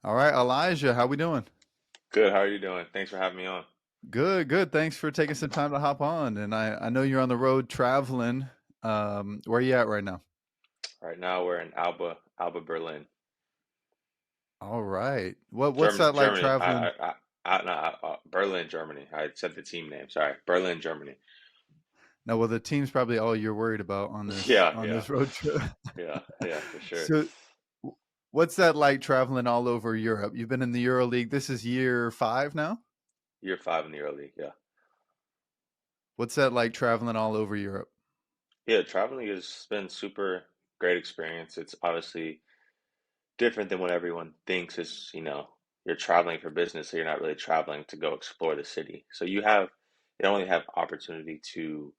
All right, Elijah, how we doing? Good. How are you doing? Thanks for having me on. Good, good. Thanks for taking some time to hop on. And I know you're on the road traveling. Where are you at right now? Right now we're in Alba, Berlin, All right. What's Germany, that like Germany. traveling? No, Berlin, Germany. I said the team name. Sorry, Berlin, Germany. No, well, the team's probably all you're worried about on this Yeah, on yeah, this road trip. yeah, for sure. So, what's that like traveling all over Europe? You've been in the EuroLeague. This is year five now. Year five in the EuroLeague. Yeah, What's that like traveling all over Europe? yeah. Traveling has been super great experience. It's obviously different than what everyone thinks is. You're traveling for business, so you're not really traveling to go explore the city. You only have opportunity to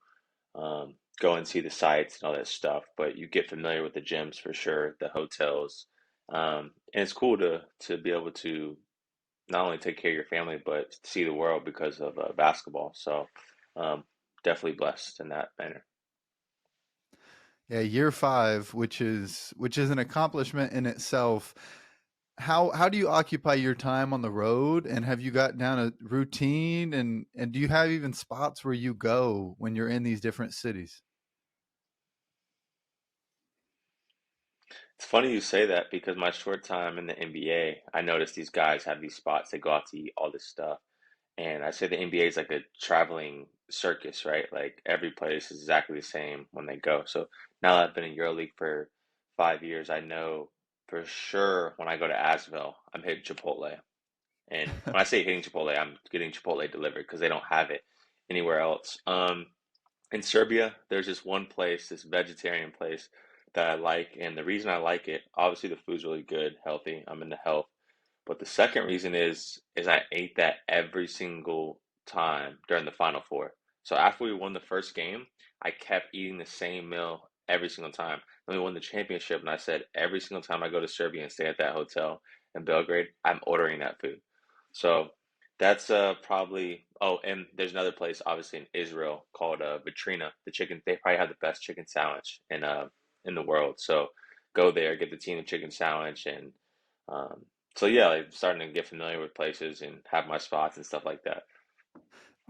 go and see the sites and all that stuff. But you get familiar with the gyms for sure, the hotels, and it's cool to be able to not only take care of your family but see the world because of basketball. So um, definitely blessed in that manner. Yeah, year five, which is an accomplishment in itself. How do you occupy your time on the road, and have you got down a routine, and do you have even spots where you go when you're in these different cities? It's funny you say that because my short time in the NBA, I noticed these guys have these spots. They go out to eat all this stuff. And I say the NBA is like a traveling circus, right? Like every place is exactly the same when they go. So now that I've been in EuroLeague for 5 years, I know for sure when I go to Asvel, I'm hitting Chipotle. And when I say hitting Chipotle, I'm getting Chipotle delivered because they don't have it anywhere else. In Serbia, there's this one place, this vegetarian place that I like, and the reason I like it, obviously the food's really good, healthy. I'm into health. But the second reason is I ate that every single time during the Final Four. So after we won the first game, I kept eating the same meal every single time. Then we won the championship, and I said every single time I go to Serbia and stay at that hotel in Belgrade, I'm ordering that food. So that's probably. Oh, and there's another place, obviously in Israel, called Vitrina. The chicken, they probably have the best chicken sandwich in the world. So go there, get the team chicken sandwich, and um, so yeah, like starting to get familiar with places and have my spots and stuff like that.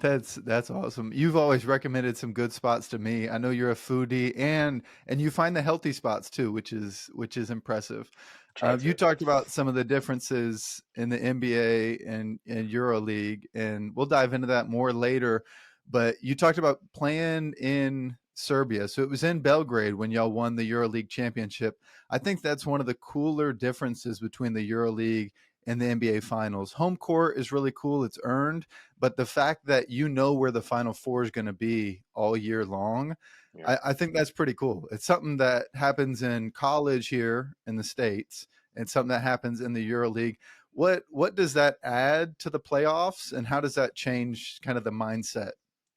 That's awesome. You've always recommended some good spots to me. I know you're a foodie, and you find the healthy spots too, which is impressive. Try You to. talked about some of the differences in the NBA and EuroLeague, and we'll dive into that more later. But you talked about playing in Serbia, so it was in Belgrade when y'all won the EuroLeague championship. I think that's one of the cooler differences between the EuroLeague and the NBA Finals. Home court is really cool; it's earned, but the fact that you know where the Final Four is going to be all year long, Yeah. I think that's pretty cool. It's something that happens in college here in the States and something that happens in the EuroLeague. What does that add to the playoffs, and how does that change kind of the mindset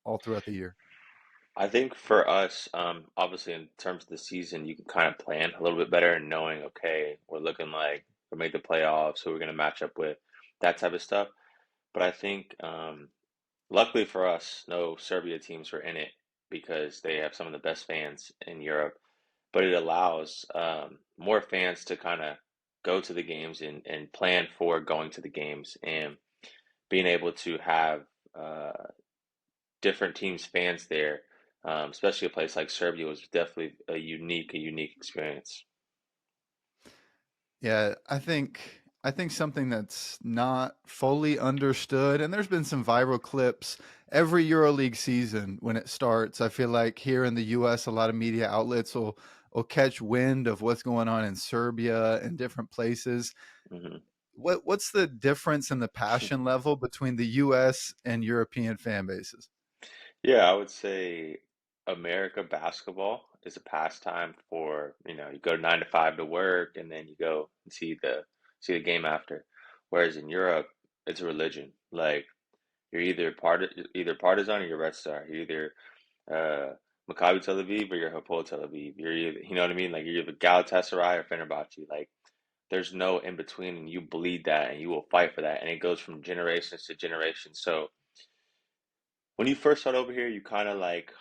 all throughout the year? I think for us, obviously in terms of the season, you can kind of plan a little bit better and knowing, okay, we're looking like we made the playoffs, who we're going to match up with, that type of stuff. But I think, luckily for us, no Serbia teams were in it because they have some of the best fans in Europe. But it allows more fans to kind of go to the games and plan for going to the games and being able to have uh, different teams' fans there, especially a place like Serbia, was definitely a unique experience. Yeah, I think something that's not fully understood, and there's been some viral clips every EuroLeague season when it starts. I feel like here in the US, a lot of media outlets will catch wind of what's going on in Serbia and different places. Hmm. What's the difference in the passion level between the US and European fan bases? Yeah, I would say America basketball is a pastime for, you go 9 to 5 to work and then you go and see the game after. Whereas in Europe, it's a religion. Like either partisan or you're Red Star. You're either uh, Maccabi Tel Aviv or you're Hapoel Tel Aviv. You're either, you know what I mean? Like you're either Galatasaray or Fenerbahce. Like there's no in between, and you bleed that, and you will fight for that, and it goes from generations to generations. So when you first start over here, you kind of like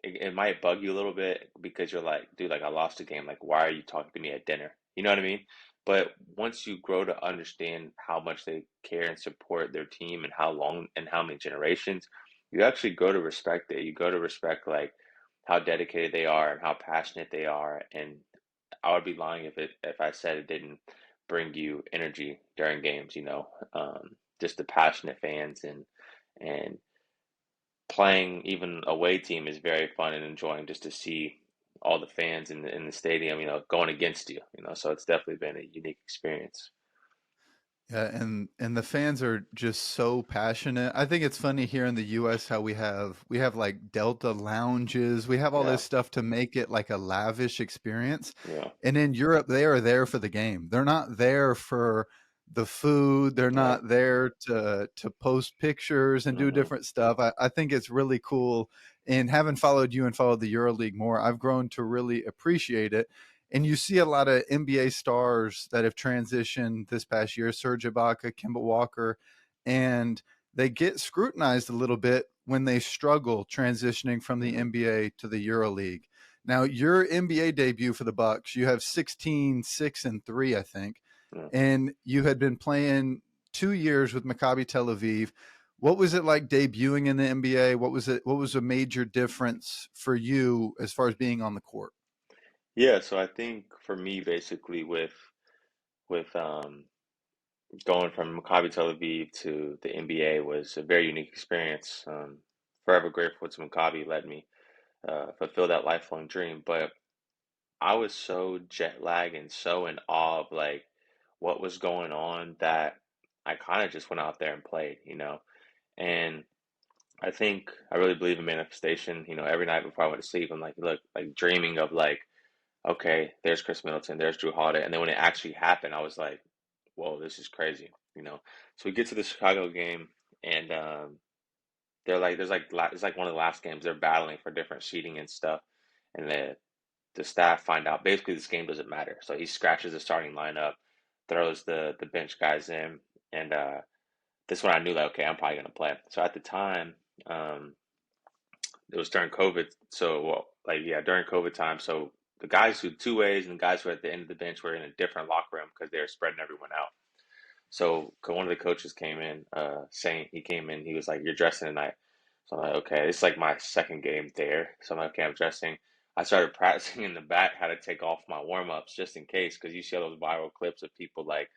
it might bug you a little bit because you're like, dude, like I lost a game. Like, why are you talking to me at dinner? You know what I mean? But once you grow to understand how much they care and support their team and how long and how many generations, you actually grow to respect it. You go to respect like how dedicated they are and how passionate they are. And I would be lying if I said it didn't bring you energy during games, just the passionate fans and playing even away team is very fun and enjoying just to see all the fans in the stadium, going against you, so it's definitely been a unique experience. Yeah, and the fans are just so passionate. I think it's funny here in the US how we have like Delta lounges. We have all Yeah, this stuff to make it like a lavish experience. yeah, And in Europe, they are there for the game. They're not there for the food. They're right. not there to post pictures and do Hmm. different stuff. I think it's really cool. And having followed you and followed the EuroLeague more, I've grown to really appreciate it. And you see a lot of NBA stars that have transitioned this past year, Serge Ibaka, Kemba Walker, and they get scrutinized a little bit when they struggle transitioning from the Hmm. NBA to the EuroLeague. Now, your NBA debut for the Bucks, you have 16, 6, and 3, I think, Yeah. and you had been playing 2 years with Maccabi Tel Aviv. What was it like debuting in the NBA? What was it? What was a major difference for you as far as being on the court? Yeah, so I think for me, basically, with going from Maccabi Tel Aviv to the NBA was a very unique experience. Forever grateful to Maccabi let me fulfill that lifelong dream. But I was so jet lagged and so in awe of like what was going on that I kind of just went out there and played. And I think I really believe in manifestation. Every night before I went to sleep, I'm like, look, like dreaming of like, okay, there's Chris Middleton, there's Drew Holiday, and then when it actually happened, I was like, whoa, this is crazy. So we get to the Chicago game, and they're like, it's like one of the last games. They're battling for different seating and stuff, and the staff find out basically this game doesn't matter. So he scratches the starting lineup, throws the bench guys in, and this one I knew like okay, I'm probably gonna play. So at the time, um, it was during COVID. So well, like yeah, during COVID time. So the guys who two ways and the guys who were at the end of the bench were in a different locker room because they were spreading everyone out. So one of the coaches came in, saying he came in, he was like, "You're dressing tonight." So I'm like, "Okay." It's like my second game there, so I'm like, "Okay, I'm dressing." I started practicing in the back how to take off my warm ups just in case, because you see all those viral clips of people like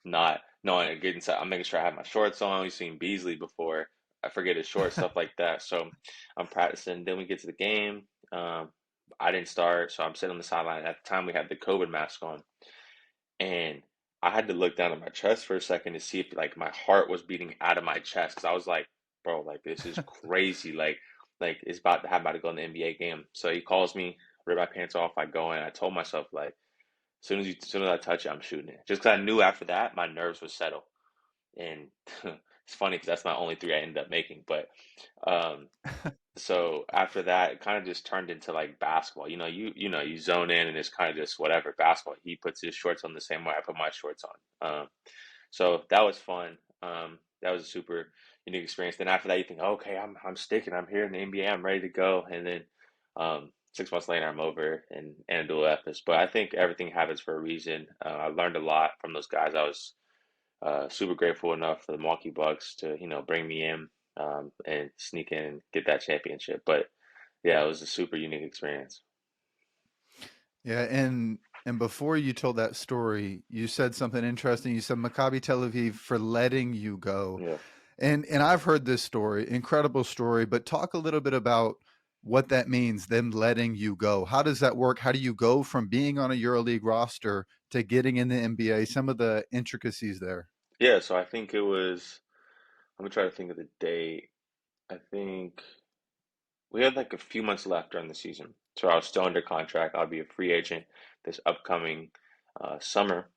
not knowing to get inside. I'm making sure I have my shorts on. We've seen Beasley before. I forget his shorts, stuff like that. So I'm practicing. Then we get to the game. Um, I didn't start, so I'm sitting on the sideline. At the time, we had the COVID mask on. And I had to look down at my chest for a second to see if like my heart was beating out of my chest because I was like, bro, like this is crazy. Like it's about to go in the NBA game. So he calls me, rip my pants off. I go in. I told myself like, as soon as I touch it, I'm shooting it. Just because I knew after that my nerves would settle. And it's funny because that's my only three I ended up making. But um, so after that, it kind of just turned into like basketball. You zone in and it's kind of just whatever basketball. He puts his shorts on the same way I put my shorts on. So that was fun. That was a super unique experience. Then after that, you think, okay, I'm sticking. I'm here in the NBA. I'm ready to go. And then 6 months later, I'm over in Anadolu Efes. But I think everything happens for a reason. I learned a lot from those guys. I was super grateful enough for the Milwaukee Bucks to bring me in and sneak in and get that championship. But yeah, it was a super unique experience. Yeah, and before you told that story, you said something interesting. You said Maccabi Tel Aviv for letting you go. Yeah. And I've heard this story, incredible story, but talk a little bit about what that means, them letting you go. How does that work? How do you go from being on a EuroLeague roster to getting in the NBA? Some of the intricacies there. Yeah, so I think it was, I'm gonna try to think of the date. I think we had like a few months left during the season. So I was still under contract. I'll be a free agent this upcoming summer.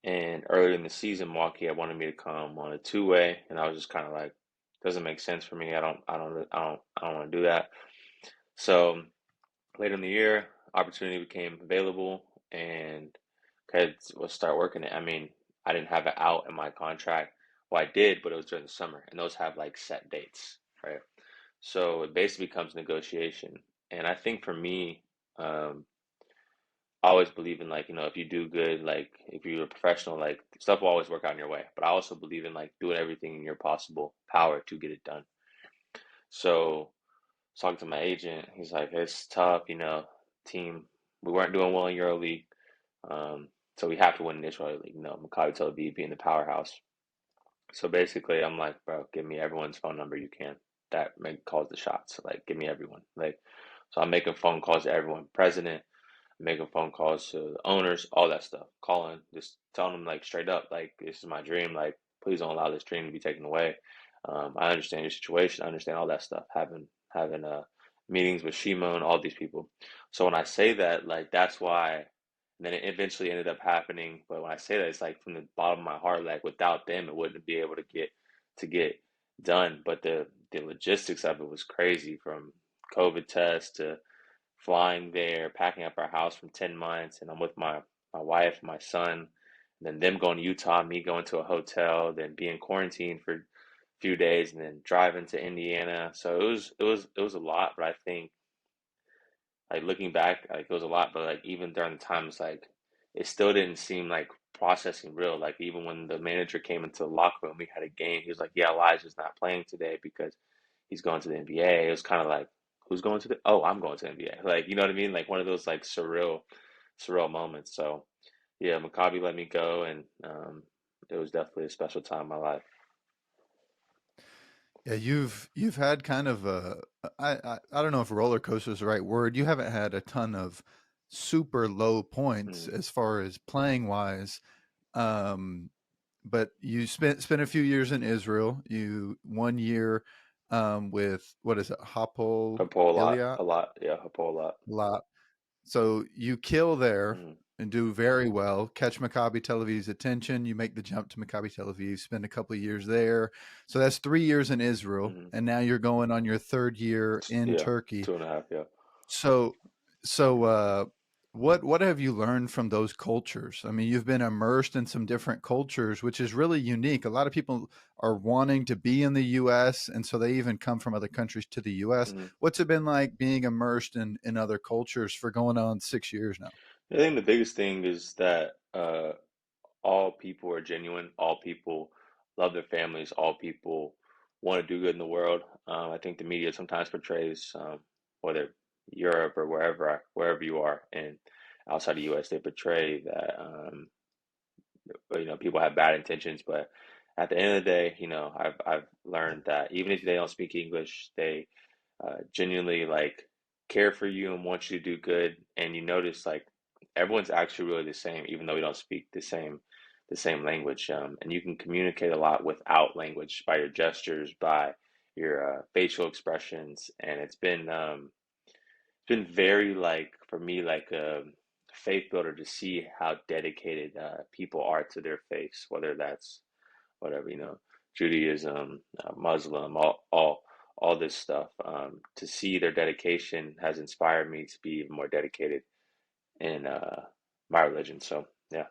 And earlier in the season, Milwaukee had wanted me to come on a two-way, and I was just kind of like, doesn't make sense for me. I don't want to do that. So later in the year, opportunity became available, and okay, let's start working it. I mean, I didn't have it out in my contract. Well, I did, but it was during the summer, and those have like set dates, right? So it basically becomes negotiation. And I think for me, um, I always believe in like, if you do good, like if you're a professional, like stuff will always work out in your way. But I also believe in like doing everything in your possible power to get it done. So talking to my agent, he's like, it's tough, team. We weren't doing well in EuroLeague. So we have to win this EuroLeague, Maccabi Tel Aviv being the powerhouse. So basically, I'm like, bro, give me everyone's phone number you can that make calls the shots. Like, give me everyone. Like, so I'm making phone calls to everyone, president, making phone calls to the owners, all that stuff. Calling, just telling them like straight up, like this is my dream. Like, please don't allow this dream to be taken away. I understand your situation. I understand all that stuff. Having meetings with Shimo and all these people. So when I say that, like that's why. And then it eventually ended up happening. But when I say that, it's like from the bottom of my heart, like without them, it wouldn't be able to get done. But the logistics of it was crazy, from COVID test to flying there, packing up our house from 10 months, and I'm with my wife, my son, and then them going to Utah, me going to a hotel, then being quarantined for a few days, and then driving to Indiana. So it was a lot, but I think like looking back, like it was a lot, but like even during the times, like it still didn't seem like processing real. Like even when the manager came into the locker room, we had a game. He was like, "Yeah, Elijah's not playing today because he's going to the NBA." It was kind of like, "Who's going to the? Oh, I'm going to the NBA." Like you know what I mean? Like one of those like surreal moments. So yeah, Maccabi let me go, and it was definitely a special time in my life. Yeah, you've had kind of a I don't know if roller coaster is the right word. You haven't had a ton of super low points Mm, as far as playing wise. Um, but you spent a few years in Israel. You 1 year with what is it, Hapoel Hapoel Iliad? a lot, yeah, Hapoel a lot. So you kill there Mm, and do very well. Catch Maccabi Tel Aviv's attention. You make the jump to Maccabi Tel Aviv. Spend a couple of years there. So that's 3 years in Israel, mm, and now you're going on your third year in yeah, Turkey. 2.5, yeah. So, so what have you learned from those cultures? I mean, you've been immersed in some different cultures, which is really unique. A lot of people are wanting to be in the U.S., and so they even come from other countries to the U.S. Mm-hmm. What's it been like being immersed in other cultures for going on 6 years now? I think the biggest thing is that all people are genuine. All people love their families. All people want to do good in the world. I think the media sometimes portrays, whether Europe or wherever you are, and outside the U.S., they portray that people have bad intentions. But at the end of the day, I've learned that even if they don't speak English, they genuinely like care for you and want you to do good. And you notice like everyone's actually really the same, even though we don't speak the same language. And you can communicate a lot without language by your gestures, by your facial expressions, and it's been very like for me like a faith builder to see how dedicated people are to their faiths, whether that's whatever, Judaism, Muslim, all this stuff. To see their dedication has inspired me to be even more dedicated in my religion. So yeah.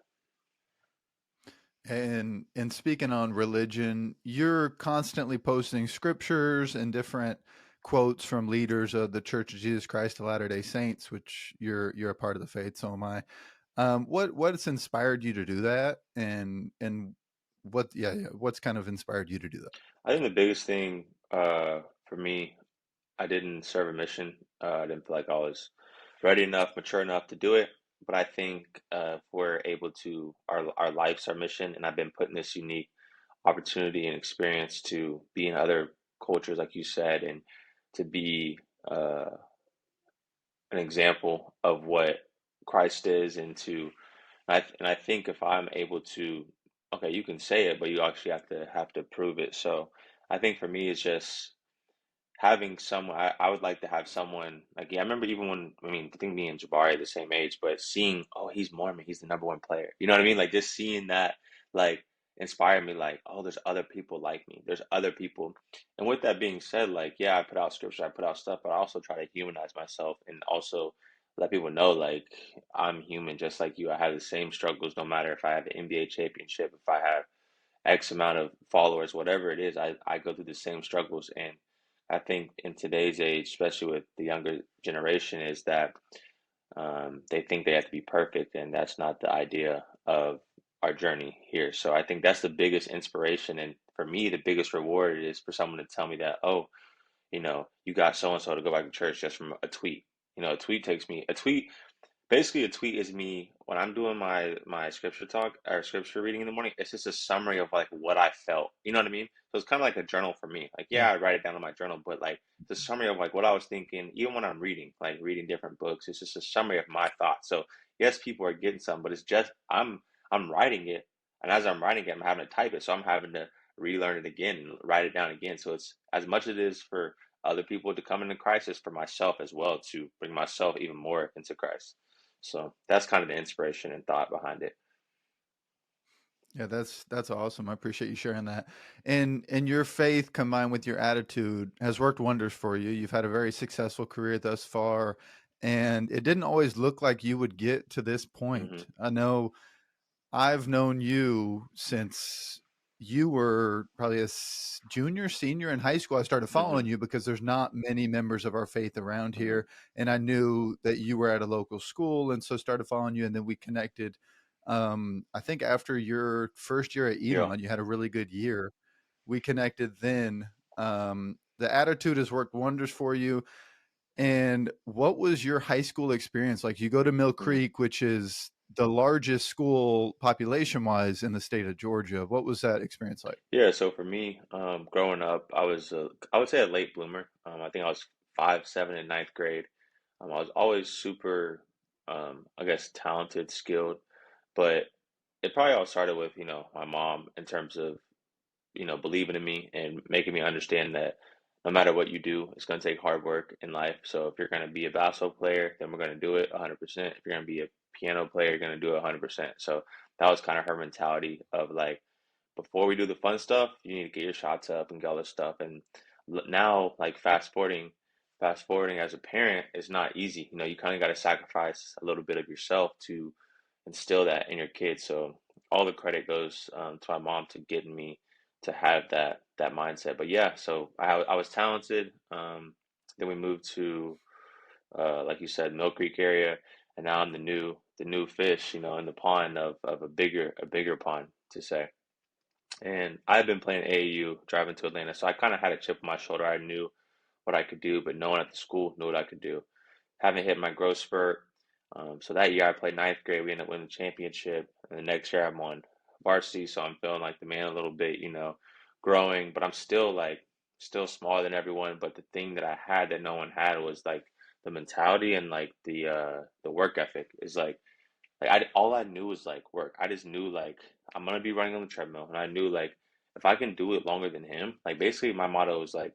And speaking on religion, you're constantly posting scriptures and different quotes from leaders of the Church of Jesus Christ of Latter-day Saints, which you're a part of the faith, so am I. What's inspired you to do that, and what's kind of inspired you to do that? I think the biggest thing for me, I didn't serve a mission. I didn't feel like I was ready enough, mature enough to do it. But I think if we're able to, our life's our mission, and I've been put in this unique opportunity and experience to be in other cultures, like you said, and to be uh, an example of what Christ is, and I think if I'm able to, okay, you can say it, but you actually have to prove it. So I think for me, it's just having someone. I would like to have someone like, yeah, I remember even when, I mean, I think me and Jabari are the same age, but seeing, oh, he's Mormon, he's the number one player, you know what I mean, like just seeing that like inspired me, like, oh, there's other people like me, there's other people. And with that being said, like, yeah, I put out scripture, I put out stuff, but I also try to humanize myself and also let people know like I'm human just like you. I have the same struggles, no matter if I have an NBA championship, if I have X amount of followers, whatever it is, I go through the same struggles. And I think in today's age, especially with the younger generation, is that They think they have to be perfect, and that's not the idea of our journey here. So I think that's the biggest inspiration, and for me, the biggest reward is for someone to tell me that, oh, you got so and so to go back to church just from a tweet. A tweet. Basically, a tweet is me when I'm doing my scripture talk or scripture reading in the morning. It's just a summary of like what I felt. You know what I mean? So it's kind of like a journal for me. Like, Yeah. yeah, I write it down in my journal, but like it's a summary of like what I was thinking. Even when I'm reading, like reading different books, it's just a summary of my thoughts. So yes, people are getting some, but it's just I'm writing it, and as I'm writing it, I'm having to type it. So I'm having to relearn it again and write it down again. So it's as much as it is for other people to come into Christ, it's for myself as well to bring myself even more into Christ. So that's kind of the inspiration and thought behind it. Yeah, that's awesome. I appreciate you sharing that. And your faith combined with your attitude has worked wonders for you. You've had a very successful career thus far, and it didn't always look like you would get to this Hmm. point. I know I've known you since you were probably a junior, senior in high school. I started Hmm. following you because there's not many members of our faith around Hmm. here. And I knew that you were at a local school. And so started following you. And then we connected. I think after your first year at Yeah. Elon, you had a really good year. We connected then. The attitude has worked wonders for you. And what was your high school experience like? You go to Mill Hmm. Creek, which is the largest school population-wise in the state of Georgia. What was that experience like? Yeah. So for me, growing up, I would say a late bloomer. I think I was 5, 7 in ninth grade. I was always super, I guess, talented, skilled, but it probably all started with, my mom in terms of believing in me and making me understand that no matter what you do, it's going to take hard work in life. So if you're going to be a basketball player, then we're going to do it 100%. If you're going to be a piano player, you're going to do it 100%. So that was kind of her mentality of like, before we do the fun stuff, you need to get your shots up and get all this stuff. And now, like fast forwarding as a parent is not easy. You kind of got to sacrifice a little bit of yourself to instill that in your kids. So all the credit goes to my mom to getting me to have that mindset. But yeah, so I was talented. Then we moved to like you said, Mill Creek area, and now I'm the new fish, in the pond of a bigger pond to say. And I've been playing AAU, driving to Atlanta, so I kind of had a chip on my shoulder. I knew what I could do, but no one at the school knew what I could do. Haven't hit my growth spurt. So that year I played ninth grade. We ended up winning the championship. And the next year I'm on varsity, so I'm feeling like the man a little bit, growing, but I'm still smaller than everyone. But the thing that I had that no one had was like the mentality and like the work ethic is like all I knew was like work. I just knew like I'm gonna be running on the treadmill, and I knew like if I can do it longer than him, like basically my motto was like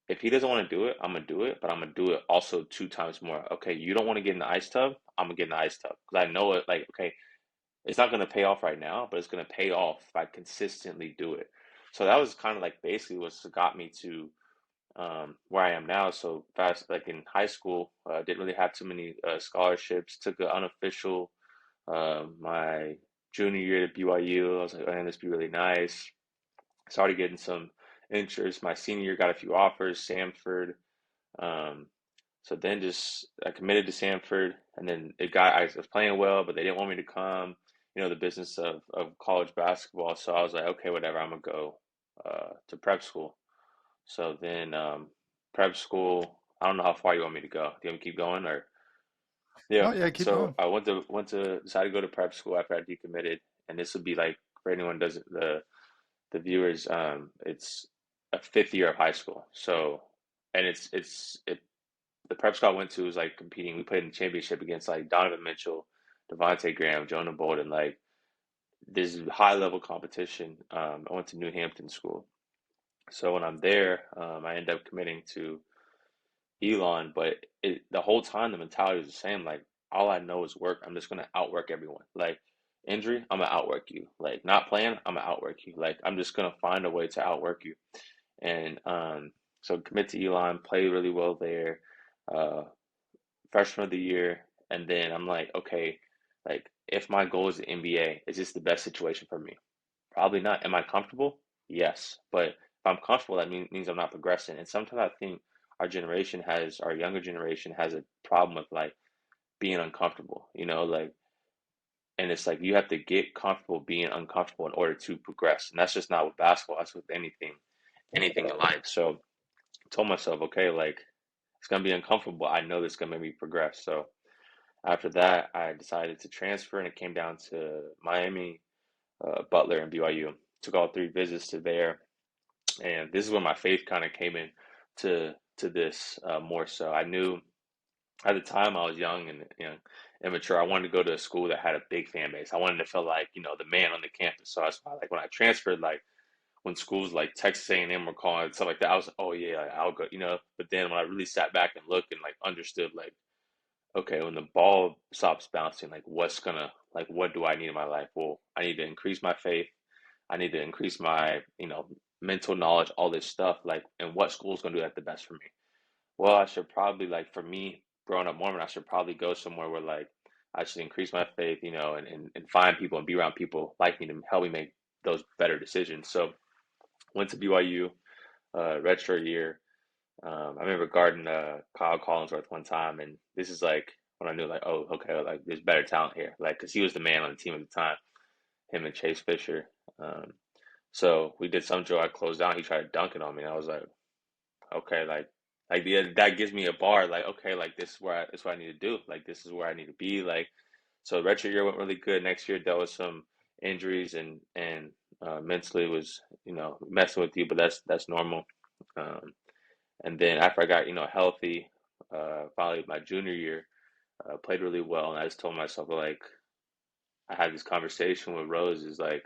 if he doesn't want to do it, I'm gonna do it, but I'm gonna do it also 2 times more. Okay, you don't want to get in the ice tub, I'm gonna get in the ice tub because I know it. Like okay, it's not gonna pay off right now, but it's gonna pay off if I consistently do it. So that was kind of like basically what got me to where I am now. So fast, like in high school, didn't really have too many scholarships. Took an unofficial my junior year at BYU. I was like, man, this would be really nice. Started getting some interest. My senior year got a few offers, Samford. Um, so then just I committed to Samford, and then I was playing well, but they didn't want me to come. The business of college basketball. So I was like, okay, whatever, I'm gonna go to prep school. So then prep school. I don't know how far you want me to go. Do you want me to keep going or? Yeah, Oh yeah, keep so going. I went to decided to go to prep school after I decommitted, and this would be like for anyone who doesn't the viewers, it's a fifth year of high school. So, and the prep school I went to was like competing. We played in the championship against like Donovan Mitchell, Devontae Graham, Jonah Bolden, like this high level competition. I went to New Hampton school, so when I'm there, I end up committing to Elon, but the whole time the mentality was the same. Like all I know is work. I'm just gonna outwork everyone. Like injury, I'm gonna outwork you. Like not playing, I'm gonna outwork you. Like I'm just gonna find a way to outwork you. And so commit to Elon, play really well there, uh, freshman of the year, and then I'm like, okay, like if my goal is the NBA, is this the best situation for me? Probably not. Am I comfortable? Yes. But if I'm comfortable, that means I'm not progressing. And sometimes I think our younger generation has a problem with like being uncomfortable, you know, like, and it's like you have to get comfortable being uncomfortable in order to progress. And that's just not with basketball, that's with anything in life. So I told myself, okay, like it's gonna be uncomfortable. I know this is gonna make me progress. So after that, I decided to transfer, and it came down to Miami, Butler, and BYU. Took all three visits to there, and this is where my faith kind of came in to this more so. I knew at the time I was young and immature. I wanted to go to a school that had a big fan base. I wanted to feel like the man on the campus. So that's why like when I transferred, like when schools like Texas A&M were calling and stuff like that, I was like, oh yeah, like, I'll go. But then when I really sat back and looked and like understood, like okay, when the ball stops bouncing, like what do I need in my life? Well, I need to increase my faith. I need to increase my mental knowledge, all this stuff. Like, and what school's gonna do that the best for me? Well, I should probably like for me growing up Mormon, I should probably go somewhere where like I should increase my faith, and find people and be around people like me to help me make those better decisions. So went to BYU, redshirt year. I remember guarding Kyle Collinsworth one time, and this is like when I knew like, oh, okay, like there's better talent here, like because he was the man on the team at the time, him and Chase Fisher. Um, so we did some drill. I closed down. He tried to dunk it on me, and I was like, okay, like yeah, that gives me a bar. Like okay, like this is what I need to do. Like this is where I need to be. Like so, redshirt year went really good. Next year dealt with some injuries and mentally was messing with you, but that's normal. Um, and then after I got healthy, finally my junior year, played really well, and I just told myself like I had this conversation with Rose is like,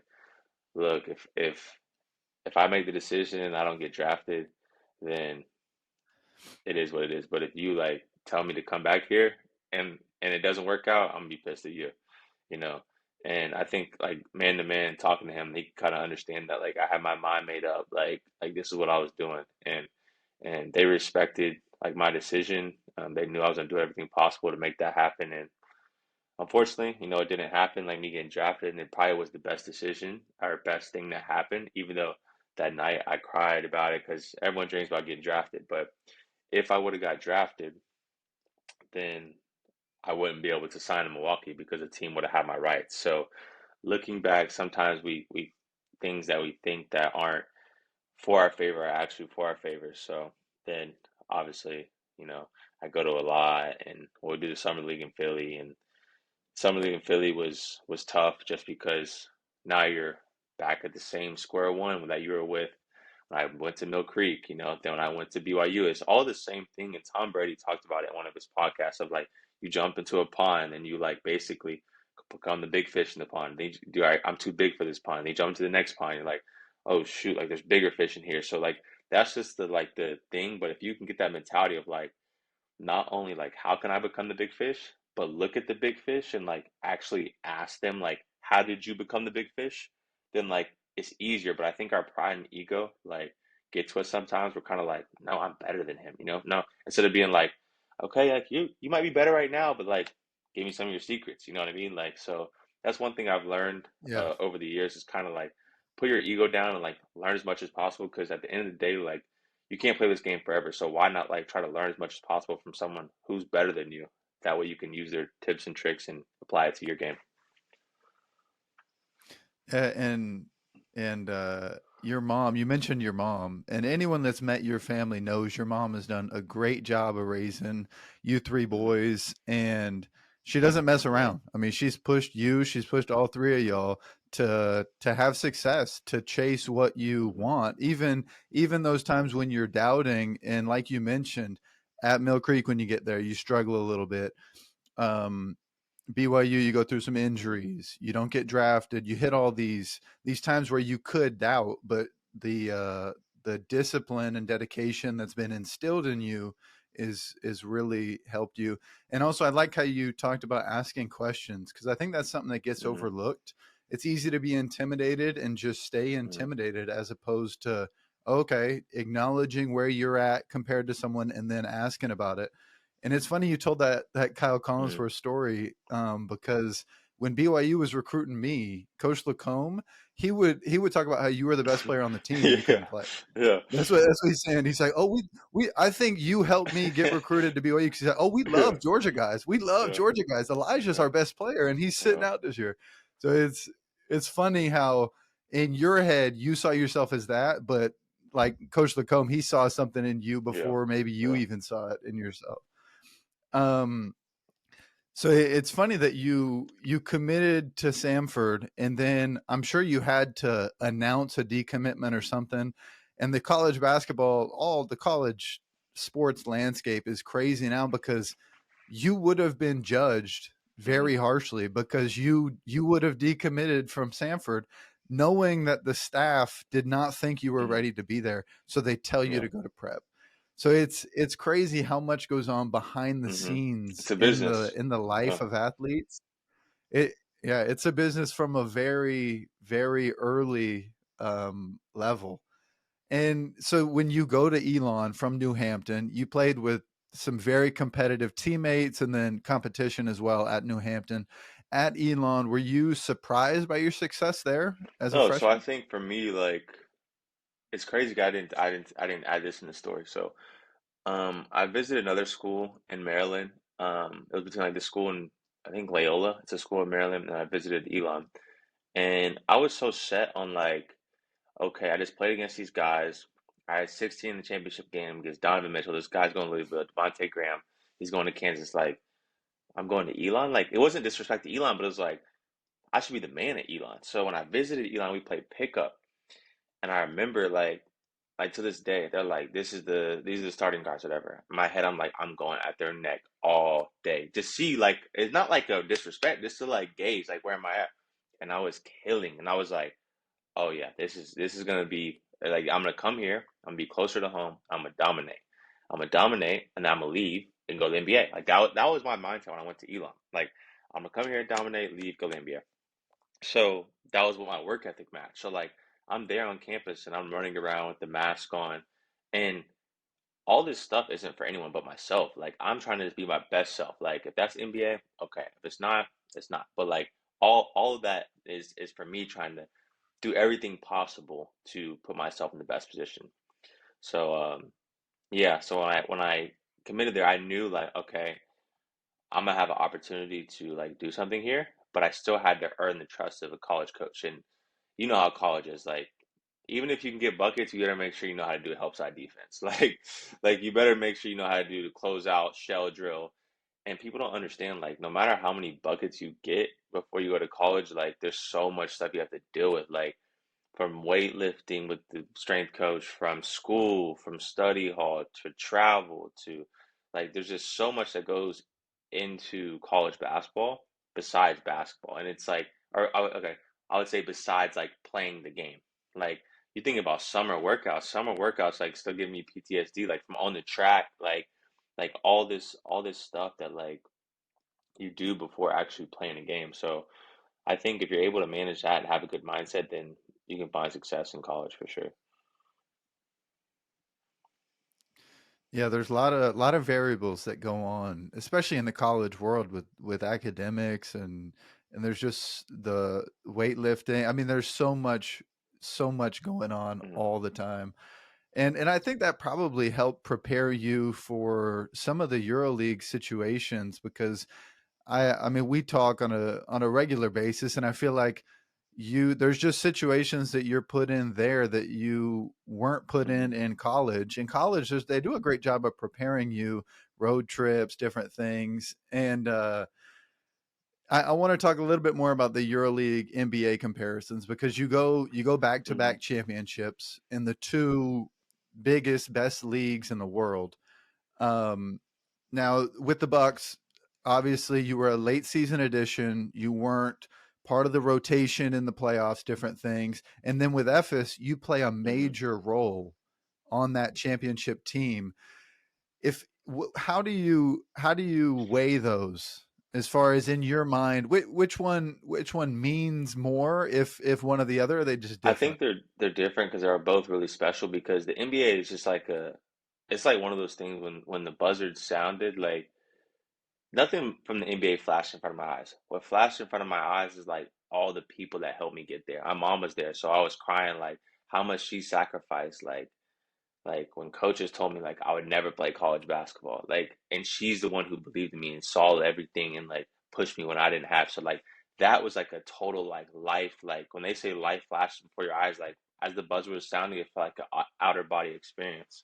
look, if I make the decision and I don't get drafted, then it is what it is. But if you like tell me to come back here and it doesn't work out, I'm gonna be pissed at you, you know. And I think like man to man talking to him, he kind of understand that like I had my mind made up, like this is what I was doing, and they respected like my decision. They knew I was gonna do everything possible to make that happen, and unfortunately, it didn't happen. Like me getting drafted, and it probably was the best decision or best thing that happened. Even though that night I cried about it because everyone dreams about getting drafted, but if I would have got drafted, then I wouldn't be able to sign in Milwaukee because the team would have had my rights. So looking back, sometimes we things that we think that aren't for our favor are actually for our favor. So then obviously, I go to a lot and we'll do the summer league in Philly, and summer league in Philly was tough just because now you're back at the same square one that you were with when I went to Mill Creek, then when I went to BYU, it's all the same thing. And Tom Brady talked about it in one of his podcasts of like you jump into a pond and you like basically become the big fish in the pond. Then you do I'm too big for this pond. Then you jump into the next pond. You're like, oh shoot, like there's bigger fish in here. So like that's just the thing. But if you can get that mentality of like not only like how can I become the big fish, but look at the big fish and like actually ask them like how did you become the big fish? Then like it's easier. But I think our pride and ego like get to us sometimes. We're kind of like, no, I'm better than him, No, instead of being like, okay, like you might be better right now, but like give me some of your secrets. You know what I mean? Like so that's one thing I've learned Yeah. over the years is kind of like put your ego down and like learn as much as possible because at the end of the day, like you can't play this game forever. So why not like try to learn as much as possible from someone who's better than you? That way you can use their tips and tricks and apply it to your game. And your mom, you mentioned your mom, and anyone that's met your family knows your mom has done a great job of raising you three Hmm. boys, and she doesn't mess Yeah. around. I mean, she's pushed all three of y'all to have success, to chase what you Hmm. want, even those times when you're doubting. And like you mentioned, at Mill Creek, when you get there, you struggle a little bit. Um, BYU, you go through some injuries, you don't get drafted, you hit all these times where you could doubt, but the discipline and dedication that's been instilled in you is really helped you. And also, I like how you talked about asking questions because I think that's something that gets Hmm. overlooked. It's easy to be intimidated and just stay Hmm. intimidated as opposed to okay, acknowledging where you're at compared to someone and then asking about it. And it's funny you told that Kyle Hmm. Collinsworth story because when BYU was recruiting me, Coach Lacombe, he would talk about how you were the best player on the team and you Yeah, couldn't play. yeah, That's what he's saying. He's like, "Oh, we I think you helped me get recruited to BYU." 'Cause he's like, "Oh, we yeah, love Georgia guys. We love yeah, Georgia guys. Elijah's yeah, our best player, and he's sitting yeah, out this year." So it's funny how in your head you saw yourself as that, but like Coach Lacombe, he saw something in you yeah, before maybe you yeah. even saw it in yourself. Um, so it's funny that you committed to Samford, and then I'm sure you had to announce a decommitment or something. And the college basketball, all the college sports landscape is crazy now because you would have been judged Hmm. very harshly because you would have decommitted from Samford knowing that the staff did not think you were Hmm. ready to be there, so they tell you Yeah. to go to prep. So it's crazy how much goes on behind the Hmm. scenes It's a in the business. Yeah. life of athletes. It Yeah, it's a business from a very very early level. And so when you go to Elon from New Hampton, you played with some very competitive teammates and then competition as well at New Hampton. At Elon, were you surprised by your success there as a No, so I freshman? think for me, like, it's crazy. I didn't add this in the story. So, I visited another school in Maryland. It was between like this school and I think Loyola. It's a school in Maryland, and I visited Elon, and I was so set on like, okay, I just played against these guys. I had 16 in the championship game against Donovan Mitchell. This guy's going to Louisville. Devontae Graham, he's going to Kansas. Like, I'm going to Elon. Like, it wasn't disrespect to Elon, but it was like I should be the man at Elon. So when I visited Elon, we played pickup. And I remember like to this day, they're like, these are the starting guards, whatever. In my head, I'm like, I'm going at their neck all day. To see like it's not like a disrespect, just to like gauge like where am I at. And I was killing. And I was like, oh yeah, this is gonna be like I'm gonna come here, I'm gonna be closer to home, I'm gonna dominate. I'm gonna dominate and I'm gonna leave and go to the NBA. Like that was my mindset when I went to Elon. Like I'm gonna come here, dominate, leave, go to the NBA. So that was what my work ethic matched. So like I'm there on campus and I'm running around with the mask on, and all this stuff isn't for anyone but myself. Like I'm trying to just be my best self. Like if that's NBA, okay. If it's not, it's not. But like all of that is for me trying to do everything possible to put myself in the best position. So yeah, so when I committed there, I knew like okay, I'm gonna have an opportunity to like do something here, but I still had to earn the trust of a college coach. And you know how college is like, even if you can get buckets, you better make sure you know how to do a help side defense. Like you better make sure you know how to do the closeout shell drill. And people don't understand, like, no matter how many buckets you get before you go to college, like, there's so much stuff you have to deal with. Like, from weightlifting with the strength coach, from school, from study hall to travel to like there's just so much that goes into college basketball besides basketball. And it's like okay, I would say besides like playing the game. Like you think about summer workouts like still give me PTSD like from on the track like all this stuff that like you do before actually playing a game. So I think if you're able to manage that and have a good mindset, then you can find success in college for sure. Yeah, there's a lot of variables that go on, especially in the college world with academics and there's just the weightlifting. I mean, there's so much going on Mhm. all the time. And I think that probably helped prepare you for some of the EuroLeague situations because I mean we talk on a regular basis and I feel like there's just situations that you're put in there that you weren't put Mhm. in college. In college they do a great job of preparing you, road trips, different things. And I want to talk a little bit more about the EuroLeague NBA comparisons because you go back to Mhm. back championships in the two biggest best leagues in the world. Um, Now with the Bucks, obviously you were a late season addition. You weren't part of the rotation in the playoffs, different things. And then with Ephes, you play a Mhm. major role on that championship team. If how do you weigh those as far as in your mind, which one means more if one or the other, or are they just I think different? they're different because they're both really special because the NBA is just like it's like one of those things when the buzzard sounded like nothing from the NBA flashed in front of my eyes. What flashed in front of my eyes is like all the people that helped me get there. My mom was there, so I was crying like how much she sacrificed. Like when coaches told me like I would never play college basketball, like, and she's the one who believed in me and saw everything and like pushed me when I didn't have. So like that was like a total like life. Like when they say life flashes before your eyes, like as the buzzer was sounding, it felt like an outer body experience.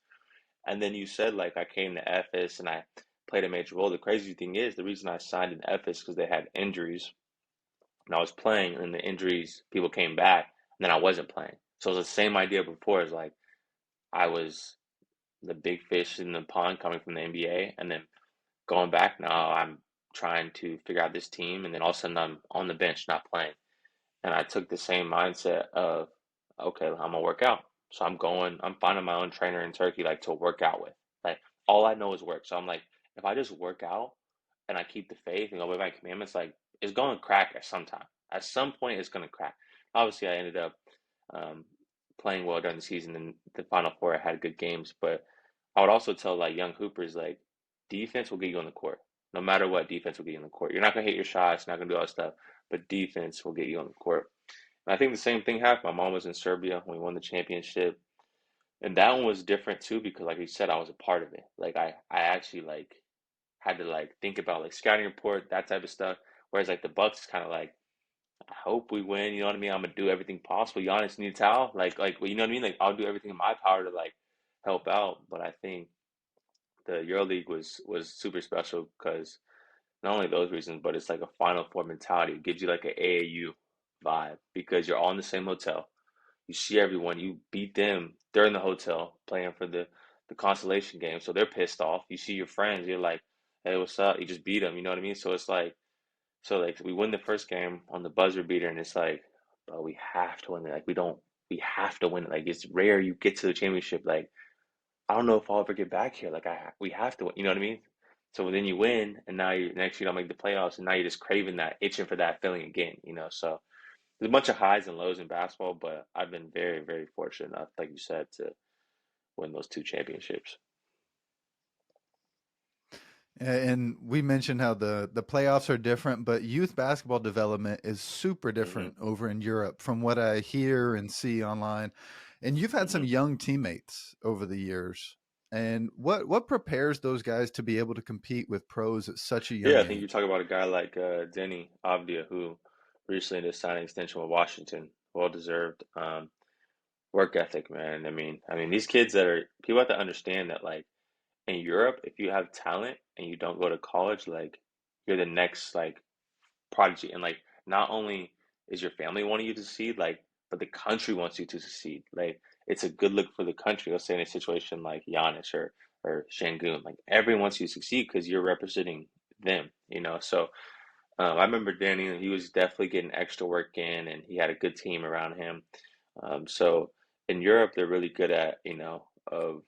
And then you said like I came to Ephes and I played a major role. The crazy thing is the reason I signed in Ephes because they had injuries and I was playing and the injuries people came back and then I wasn't playing. So it was the same idea before. It's like I was the big fish in the pond coming from the NBA and then going back now I'm trying to figure out this team and then all of a sudden I'm on the bench not playing. And I took the same mindset of, okay, I'm gonna work out. So I'm finding my own trainer in Turkey, like to work out with. Like all I know is work. So I'm like, if I just work out and I keep the faith and go by my commandments, like it's going to crack at some time. At some point, it's going to crack. Obviously, I ended up um, playing well during the season and the Final Four. I had good games, but I would also tell like young hoopers, like defense will get you on the court. No matter what, defense will get you on the court. You're not gonna hit your shots, not gonna do all that stuff, but defense will get you on the court. And I think the same thing happened. My mom was in Serbia when we won the championship. And that one was different too because like you said, I was a part of it. Like I actually like had to like think about like scouting report, that type of stuff. Whereas like the Bucks is kind of like, I hope we win, you know what I mean? I'm gonna do everything possible. Giannis needs a towel. Like well, you know what I mean? Like I'll do everything in my power to like help out. But I think the EuroLeague was super special because not only those reasons, but it's like a Final Four mentality. It gives you like an AAU vibe because you're all in the same hotel. You see everyone. You beat them. They're in the hotel playing for the consolation game, so they're pissed off. You see your friends. You're like, "Hey, what's up?" You just beat them. You know what I mean? So it's like, so like we win the first game on the buzzer beater, and it's like, bro, we have to win it. Like we don't, we have to win it. Like it's rare you get to the championship. Like I don't know if I'll ever get back here. Like we have to win. You know what I mean? So then you win, and now you next year you don't make the playoffs, and now you're just craving that, itching for that feeling again. You know, so there's a bunch of highs and lows in basketball, but I've been very, very fortunate enough, like you said, to win those two championships. And we mentioned how the playoffs are different, but youth basketball development is super Hmm. different over in Europe from what I hear and see online. And you've had some Hmm. young teammates over the years. And what prepares those guys to be able to compete with pros at such a Yeah, young I think you age? talk about a guy like Denny Avdia, who recently just signed an extension with Washington. Well deserved. Work ethic, man. I mean, these kids that are people have to understand that, like in Europe, if you have talent and you don't go to college, like you're the next like prodigy. And like not only is your family wanting you to succeed, like, but the country wants you to succeed. Like it's a good look for the country. Let's say in a situation like Giannis or Shangun, like everyone wants you to succeed because you're representing them, you know. So I remember Danny, he was definitely getting extra work in and he had a good team around him. So in Europe, they're really good at, of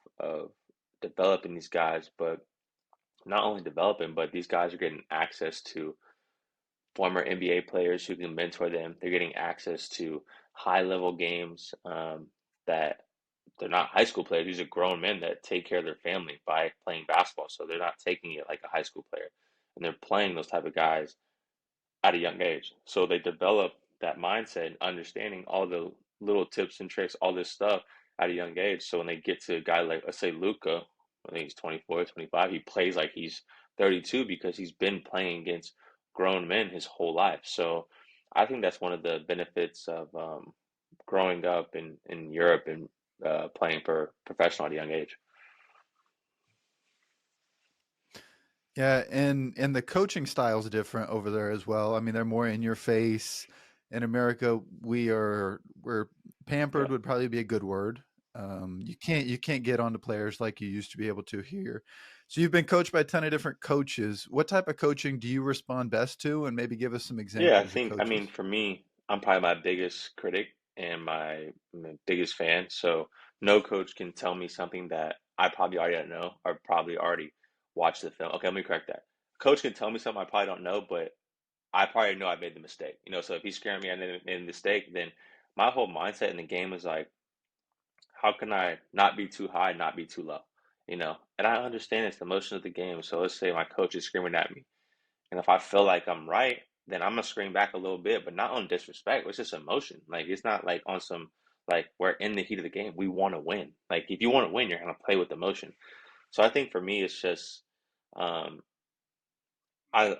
developing these guys, but not only developing, but these guys are getting access to former NBA players who can mentor them. They're getting access to high level games that they're not high school players. These are grown men that take care of their family by playing basketball. So they're not taking it like a high school player, and they're playing those type of guys at a young age. So they develop that mindset and understanding all the little tips and tricks, all this stuff at a young age. So when they get to a guy like, let's say Luca, I think he's 24, 25, he plays like he's 32 because he's been playing against grown men his whole life. So I think that's one of the benefits of growing up in Europe and playing for professional at a young age. Yeah, and the coaching style is different over there as well. I mean, they're more in your face. In America, we're pampered Yeah. would probably be a good word. You can't get onto players like you used to be able to here. So you've been coached by a ton of different coaches. What type of coaching do you respond best to? And maybe give us some Yeah, examples of I mean, coaches. for me, I'm probably my biggest critic and my biggest fan. So no coach can tell me something that I probably already don't know or probably already watched the film. Okay, let me correct that. Coach can tell me something I probably don't know, but I probably know I made the mistake. You know, so if he's scaring me I made a mistake, then my whole mindset in the game is like, how can I not be too high, not be too low? You know, and I understand it's the motion of the game. So let's say my coach is screaming at me. And if I feel like I'm right, then I'm gonna scream back a little bit, but not on disrespect. It's just emotion. Like it's not like on some like we're in the heat of the game. We want to win. Like if you want to win, you're gonna play with emotion. So I think for me, it's just um, I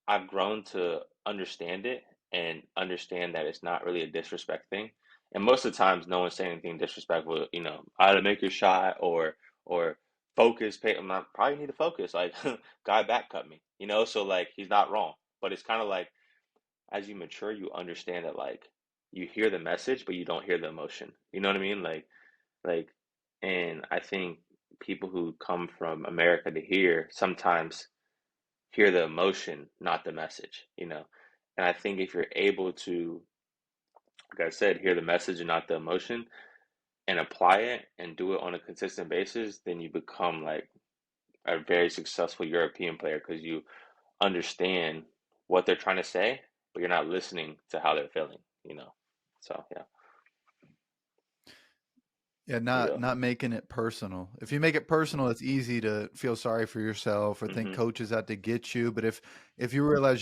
I've grown to understand it and understand that it's not really a disrespect thing. And most of the times, no one's saying anything disrespectful. How to make your shot or focus. Pay. I'm not probably need to focus. Like guy back cut me. So like he's not wrong. But it's kind of like as you mature, you understand that like you hear the message, but you don't hear the emotion. You know what I mean? Like, and I think people who come from America to here sometimes hear the emotion, not the message. And I think if you're able to, like I said, hear the message and not the emotion and apply it and do it on a consistent basis, then you become like a very successful European player because you understand what they're trying to say, but you're not listening to how they're feeling. So yeah, Yeah, not yeah, not making it personal. If you make it personal, it's easy to feel sorry for yourself or think hmm coaches out to get you. But if you realize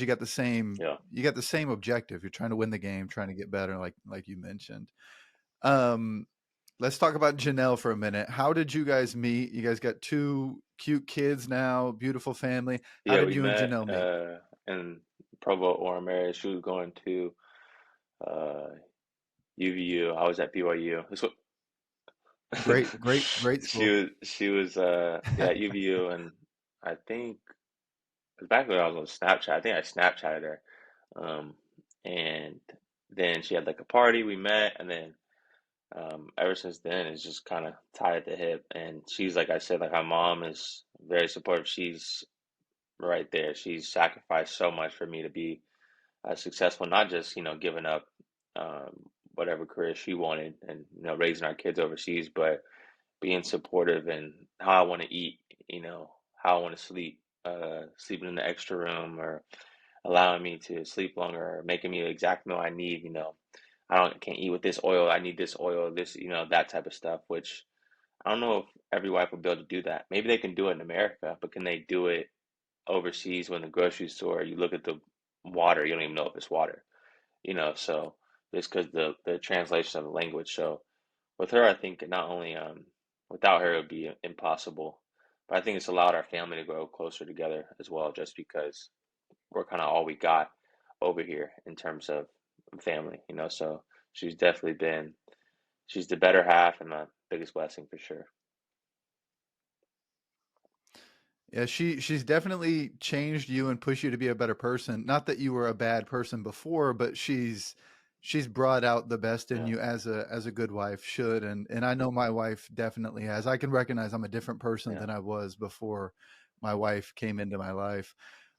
yeah, you got the same objective, you're trying to win the game, trying to get better, like you mentioned. Um, let's talk about Janelle for a minute. How did you guys meet? You guys got two cute kids now, beautiful family. How yeah. did We you and met Janelle meet? in Provo or marriage. She was going to uh, UVU. I was at BYU. Great school. She was yeah at UVU, and I think it was back when I was on Snapchat. I think I Snapchatted her, um, and then she had like a party. We met, and then ever since then it's just kind of tied at the hip. And she's like I said, like my mom is very supportive. She's right there. She's sacrificed so much for me to be successful, not just giving up whatever career she wanted and raising our kids overseas, but being supportive and how I want to eat, how I want to sleep, sleeping in the extra room or allowing me to sleep longer or making me the exact meal I need. I can't eat with this oil. I need this oil, that type of stuff, which I don't know if every wife will be able to do that. Maybe they can do it in America, but can they do it overseas when the grocery store, you look at the water, you don't even know if it's water. So it's because the translation of the language. So with her, I think not only without her it would be impossible, but I think it's allowed our family to grow closer together as well, just because we're kind of all we got over here in terms of family. So she's definitely been she's the better half and the biggest blessing for sure. Yeah, she's definitely changed you and pushed you to be a better person. Not that you were a bad person before, but she's brought out the best in Yeah, you as a good wife should, and I know my wife definitely has. I can recognize I'm a different person yeah, than I was before my wife came into my life.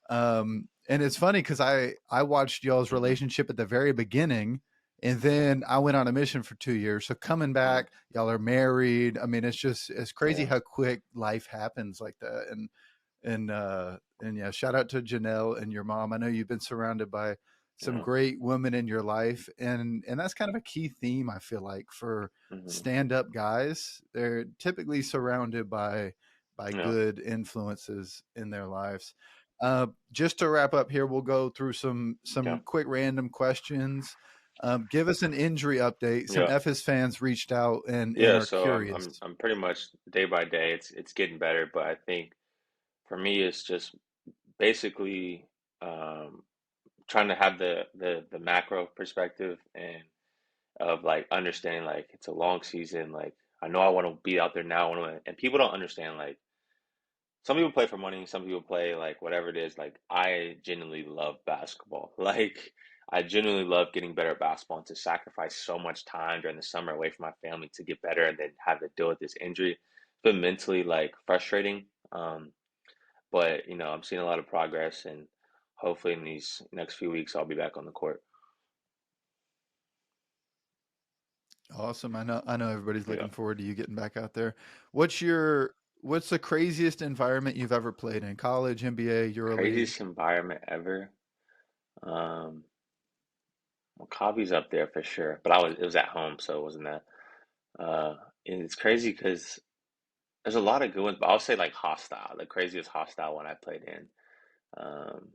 And it's funny because I watched y'all's hmm relationship at the very beginning, and then I went on a mission for 2 years. So coming mm, back, y'all are married. I mean, it's crazy yeah, how quick life happens like that. And yeah, shout out to Janelle and your mom. I know you've been surrounded by some yeah, great women in your life, and that's kind of a key theme I feel like for hmm stand-up guys. They're typically surrounded by yeah, good influences in their lives. Just to wrap up here, we'll go through yeah, some quick random questions. Give us an injury update. Some yeah. FS fans reached out and Yeah, are so I'm curious. I'm pretty much day by day it's getting better, but I think for me it's just basically um trying to have the macro perspective and of like understanding like it's a long season, like I know I want to be out there now, and people don't understand like some people play for money, some people play like whatever it is. Like I genuinely love basketball. Like I genuinely love getting better at basketball and to sacrifice so much time during the summer away from my family to get better and then have to deal with this injury. It's been mentally like frustrating. But I'm seeing a lot of progress and hopefully in these next few weeks I'll be back on the court. Awesome. I know everybody's Yeah. looking forward to you getting back out there. What's your what's the craziest environment you've ever played in? College, NBA, EuroLeague? Craziest environment ever. Um, well, Colby's up there for sure, but it was at home, so it wasn't that. Uh, and it's crazy because there's a lot of good ones, but I'll say like hostile, the craziest hostile one I played in. Um,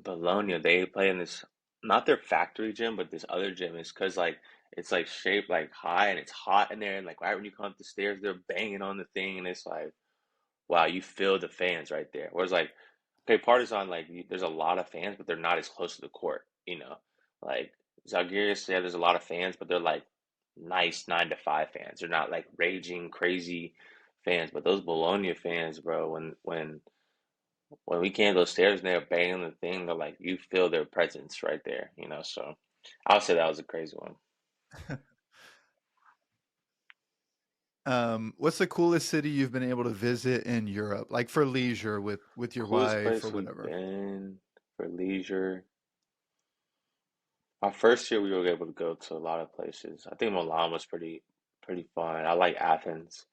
Bologna, they play in this, not their factory gym, but this other gym. Is because like it's like shaped like high and it's hot in there, and like right when you come up the stairs, they're banging on the thing, and it's like wow, you feel the fans right there. Whereas like, okay, Partizan, like there's a lot of fans, but they're not as close to the court, you know. Like Zalgiris, yeah, there's a lot of fans, but they're like nice 9 to 5 fans. They're not like raging, crazy fans. But those Bologna fans, bro, when we came to those stairs and they were banging the thing, they're like you feel their presence right there, you know. So I would say that was a crazy one. What's the coolest city you've been able to visit in Europe, like for leisure with your Coolest wife or place we've whatever? been for leisure. Our first year we were able to go to a lot of places. I think Milan was pretty fun. I like Athens.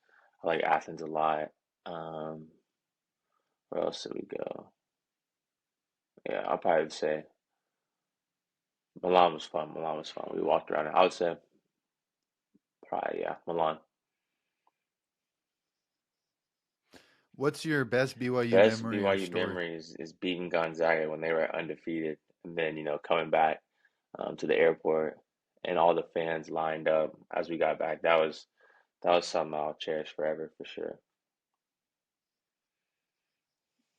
I like Athens a lot. Um, where else did we go? Yeah, I'll probably say Milan was fun. Milan was fun. We walked around. I would say probably yeah, Milan. What's your best BYU Best memory or BYU story? memory is beating Gonzaga when they were undefeated, and then coming back to the airport and all the fans lined up as we got back. That was something I'll cherish forever for sure.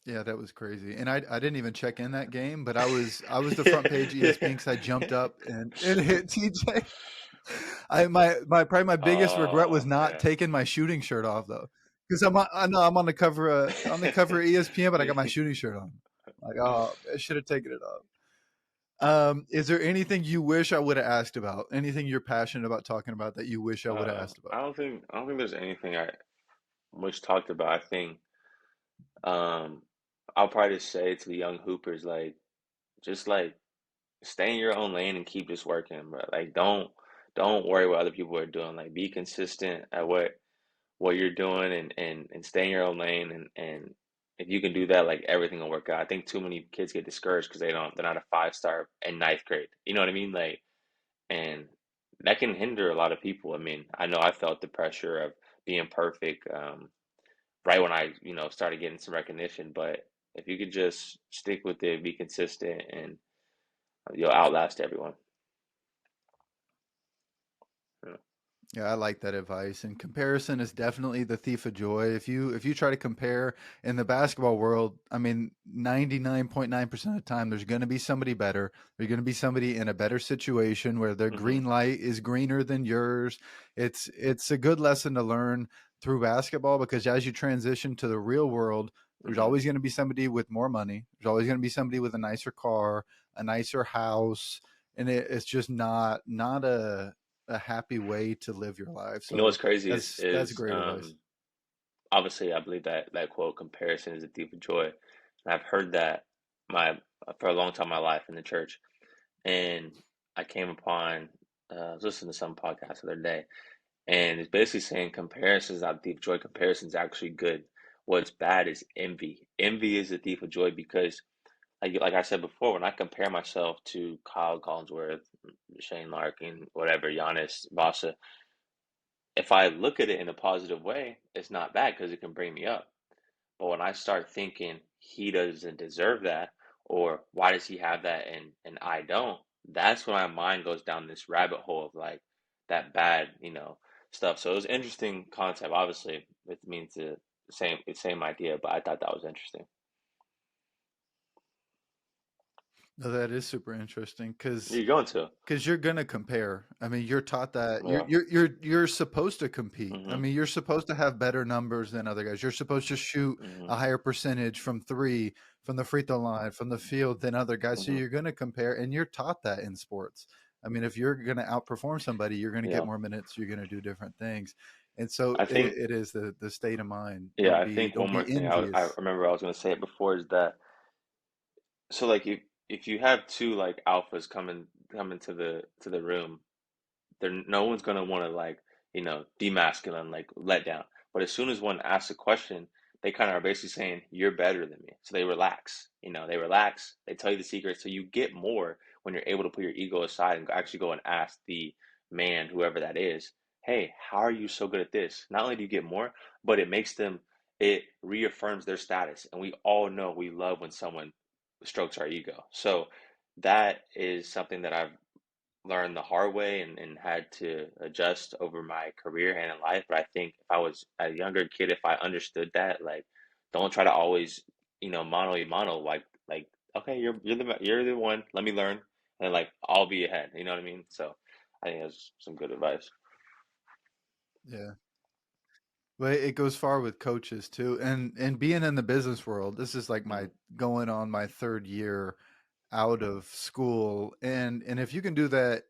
Yeah, that was crazy. And I didn't even check in that game, but I was the front page Yeah, ESPN because I jumped up and hit TJ. My probably my biggest regret was oh not man. taking my shooting shirt off though, because I know I'm on the cover of ESPN, but I got my shooting shirt on. Like, oh, I should have taken it off. Is there anything you wish I would have asked about? Anything you're passionate about talking about that you wish I would have asked about? I don't think there's anything I much talked about. I think um I'll probably just say to the young hoopers like just like stay in your own lane and keep just working, bro. Like don't worry what other people are doing. Like be consistent at what you're doing and stay in your own lane and if you can do that, like everything will work out. I think too many kids get discouraged because they're not a 5 star in ninth grade. You know what I mean? Like and that can hinder a lot of people. I mean, I know I felt the pressure of being perfect right when I, started getting some recognition, but if you could just stick with it, be consistent, and you'll outlast everyone. Yeah. Yeah, I like that advice. And comparison is definitely the thief of joy. If you try to compare in the basketball world, I mean, 99.9% of the time there's going to be somebody better. There's going to be somebody in a better situation where their Mm-hmm. green light is greener than yours. It's a good lesson to learn through basketball because as you transition to the real world, there's Mm-hmm. always going to be somebody with more money. There's always going to be somebody with a nicer car, a nicer house, and it's just not a happy way to live your life. You know what's So crazy that's is great advice. obviously I believe that quote comparison is a thief of joy. And I've heard that my for a long time in my life in the church. And I came upon I was listening to some podcast the other day, and it's basically saying comparison is not a thief of joy. Comparison is actually good. What's bad is envy. Envy is a thief of joy because, like I said before, when I compare myself to Kyle Collinsworth, Shane Larkin, whatever, Giannis, Vasa, if I look at it in a positive way, it's not bad because it can bring me up. But when I start thinking he doesn't deserve that, or why does he have that and I don't, that's when my mind goes down this rabbit hole of like that bad, stuff. So it was interesting concept. Obviously, it means the same idea, but I thought that was interesting. No, that is super interesting Where because you going to? you're gonna compare. I mean, you're taught that Yeah. you're supposed to compete. I Mhm. mean, you're supposed to have better numbers than other guys. You're supposed to shoot Mhm. a higher percentage from three, from the free throw line, from the field than other guys. So Mhm. you're gonna compare, and you're taught that in sports. I mean, if you're gonna outperform somebody, you're gonna get Yeah. more minutes. You're gonna do different things, and so I think it is the state of mind. yeah, I think Don't one more be thing I envious. remember I was going to say it before is that so like if you have two like alphas coming to the room, no one's gonna want to like be masculine like let down. But as soon as one asks a question, they kind of are basically saying you're better than me. So they relax. They relax. They tell you the secret, so you get more when you're able to put your ego aside and actually go and ask the man, whoever that is, hey, how are you so good at this? Not only do you get more, but it reaffirms their status. And we all know we love when someone strokes our ego. So that is something that I've learned the hard way and had to adjust over my career and in life. But I think if I was a younger kid, if I understood that, like, don't try to always, mano y mano, like, okay, you're the one, let me learn, and like I'll be ahead. You know what I mean? So I think that's some good advice. Yeah. But it goes far with coaches too. And being in the business world, this is like my Mhm. going on my third year out of school. And if you can do that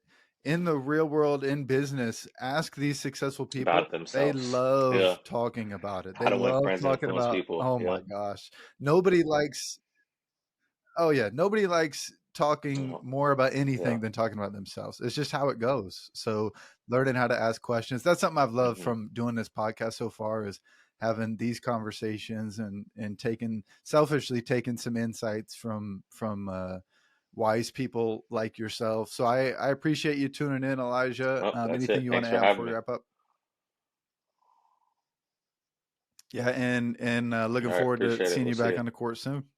in the real world in business, ask these successful About people. it They themselves. Yeah. love talking about it. How They to win love friends and talking influence about, people. oh my Yep. gosh. Nobody likes Oh yeah, nobody likes talking Oh, more about yeah. anything than talking about themselves. It's just how it goes. So learning how to ask questions. That's something I've loved Hmm. from doing this podcast so far is having these conversations and taking selfishly taking some insights from wise people like yourself. So I appreciate you tuning in, Elijah. Oh, that's Anything it. you want Thanks to for add having before we me. wrap up? Yeah, and looking All right, forward to appreciate it. seeing We'll you see back you. on the court soon.